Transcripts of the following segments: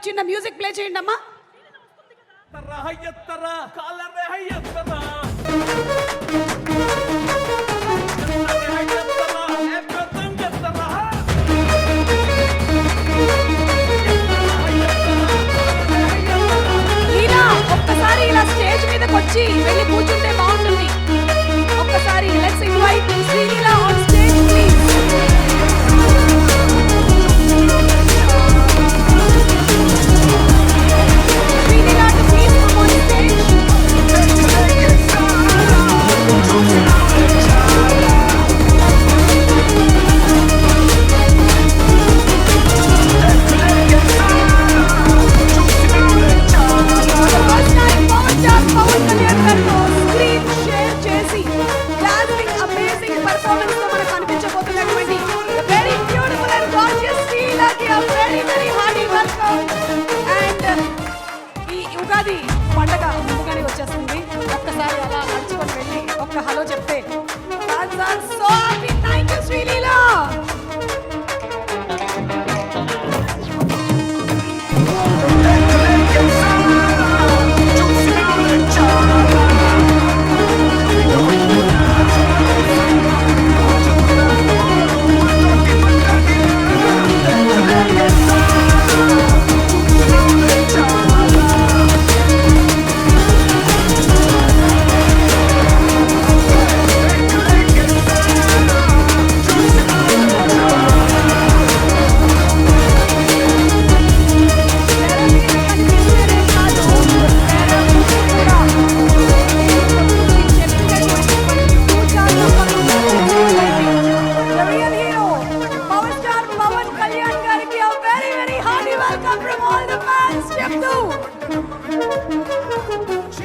చిన్న music play చేయండి అమ్మా. ఇలా ఒక్కసారి ఇలా స్టేజ్ మీదకి వచ్చి వెళ్ళి కూర్చుంటే బాగుంటుంది. ఒక్కసారి let's invite Sreeleela on stage please. Ugadi పండగ ముందుగానే వచ్చేస్తుంది. ఒక్కసారి అలా నడుచుకొని వెళ్ళి ఒక్క హలో చెప్తే so happy. Thank you Sreeleela.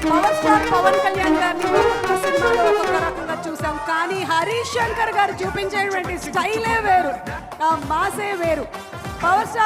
Power star Pawan Kalyan గారిని ఒక్కొక్క సినిమాలో ఒక్కొక్క రకంగా చూసాం, కానీ హరీష్ శంకర్ గారు చూపించేటువంటి స్టైలే వేరు, ఆ మాసే వేరు. Power star